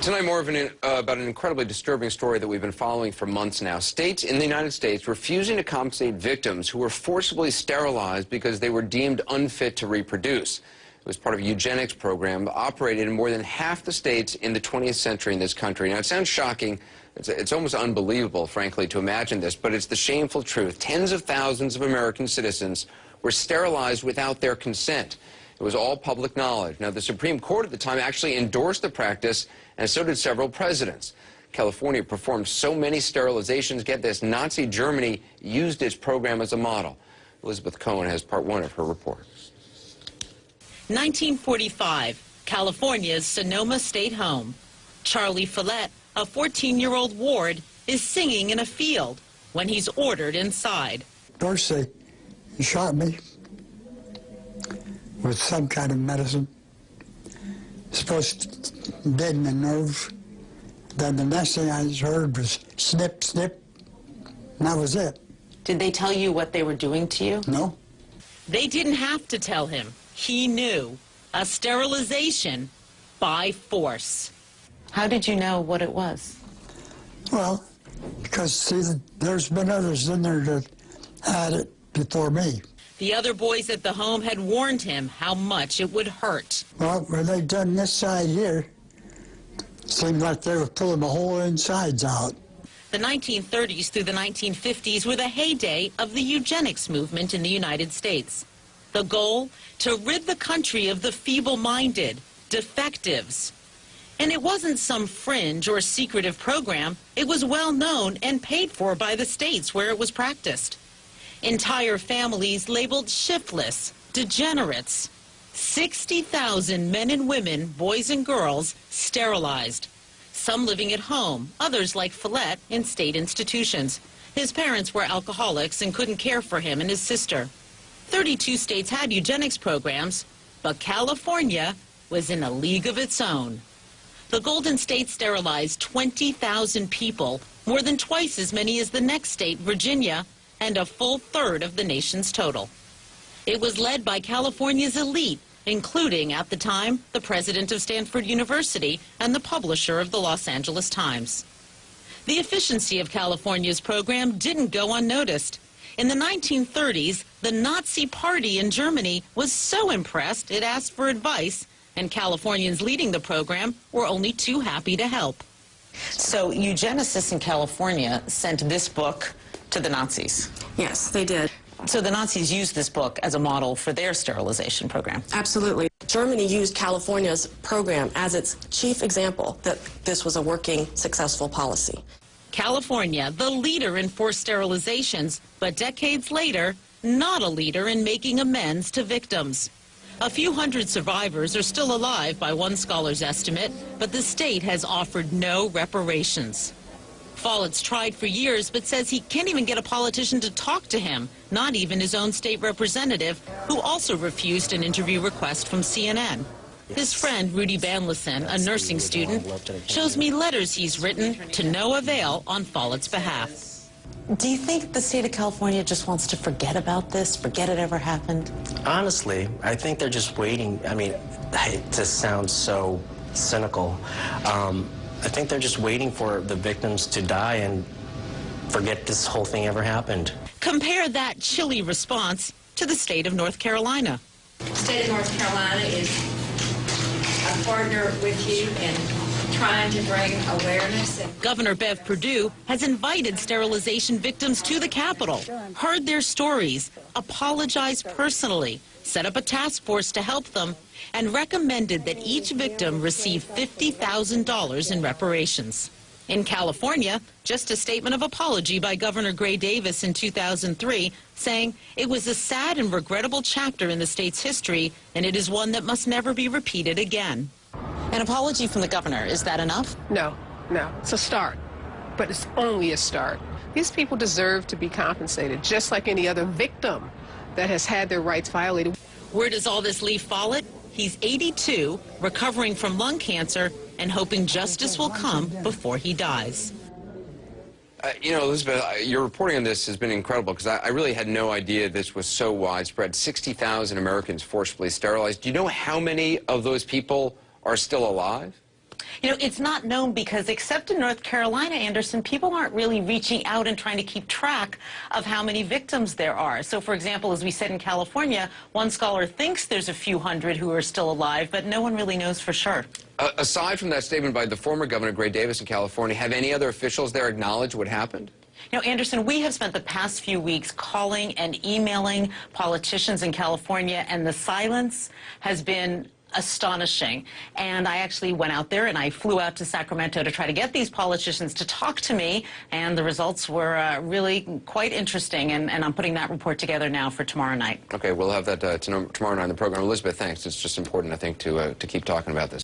Tonight, more of about an incredibly disturbing story that we've been following for months now. States in the United States refusing to compensate victims who were forcibly sterilized because they were deemed unfit to reproduce. It was part of a eugenics program operated in more than half the states in the 20th century in this country. Now, it sounds shocking. It's almost unbelievable, frankly, to imagine this, but it's the shameful truth. Tens of thousands of American citizens were sterilized without their consent. It was all public knowledge. Now, the Supreme Court at the time actually endorsed the practice, and so did several presidents. California performed so many sterilizations. Get this, Nazi Germany used its program as a model. Elizabeth Cohen has part one of her report. 1945, California's Sonoma State home. Charlie Follett, a 14-year-old ward, is singing in a field when he's ordered inside. First, they shot me with some kind of medicine. Supposed to deaden the nerves. Then the next thing I heard was snip, snip, and that was it. Did they tell you what they were doing to you? No. They didn't have to tell him. He knew. A sterilization by force. How did you know what it was? Well, because, see, there's been others in there that had it before me. The other boys at the home had warned him how much it would hurt. Well, when they done this side here, it seemed like they were pulling the whole insides out. The 1930s through the 1950s were the heyday of the eugenics movement in the United States. The goal? To rid the country of the feeble-minded, defectives. And it wasn't some fringe or secretive program. It was well known and paid for by the states where it was practiced. Entire families labeled shiftless, degenerates. 60,000 men and women, boys and girls, sterilized. Some living at home, others like Follett in state institutions. His parents were alcoholics and couldn't care for him and his sister. 32 states had eugenics programs, but California was in a league of its own. The Golden State sterilized 20,000 people, more than twice as many as the next state, Virginia, and a full third of the nation's total. It was led by California's elite, including, at the time, the president of Stanford University and the publisher of the Los Angeles Times. The efficiency of California's program didn't go unnoticed. In the 1930s, the Nazi Party in Germany was so impressed it asked for advice, and Californians leading the program were only too happy to help. So eugenicists in California sent this book to the Nazis. Yes, they did. So the Nazis used this book as a model for their sterilization program. Absolutely. Germany used California's program as its chief example that this was a working, successful policy. California, the leader in forced sterilizations, but decades later, not a leader in making amends to victims. A few hundred survivors are still alive by one scholar's estimate, but the state has offered no reparations. Follett's tried for years, but says he can't even get a politician to talk to him, not even his own state representative, who also refused an interview request from CNN. His friend, Rudy Banlison, a nursing student, shows me letters he's written to no avail on Follett's behalf. Do you think the state of California just wants to forget about this, forget it ever happened? Honestly, I think they're just waiting. I mean, it just sounds so cynical. I think they're just waiting for the victims to die and forget this whole thing ever happened. Compare that chilly response to the state of North Carolina. The state of North Carolina is a partner with you in trying to bring awareness. Governor Bev Perdue has invited sterilization victims to the Capitol, heard their stories, apologized personally, set up a task force to help them, and recommended that each victim receive $50,000 in reparations. In California, just a statement of apology by Governor Gray Davis in 2003, saying it was a sad and regrettable chapter in the state's history, and it is one that must never be repeated again. An apology from the governor, is that enough? No, it's a start, but it's only a start. These people deserve to be compensated, just like any other victim that has had their rights violated. Where does all this leave Follett? He's 82, recovering from lung cancer, and hoping justice will come before he dies. You know, Elizabeth, your reporting on this has been incredible because I really had no idea this was so widespread. 60,000 Americans forcibly sterilized. Do you know how many of those people are still alive? You know, it's not known because, except in North Carolina, Anderson, people aren't really reaching out and trying to keep track of how many victims there are. So, for example, as we said in California, one scholar thinks there's a few hundred who are still alive, but no one really knows for sure. Aside from that statement by the former governor, Gray Davis, in California, have any other officials there acknowledged what happened? You know, Anderson, we have spent the past few weeks calling and emailing politicians in California, and the silence has been astonishing. And I actually went out there and I flew out to Sacramento to try to get these politicians to talk to me, and the results were really quite interesting, and I'm putting that report together now for tomorrow night. Okay, we'll have that tomorrow night on the program. Elizabeth, thanks. It's just important, I think, to keep talking about this.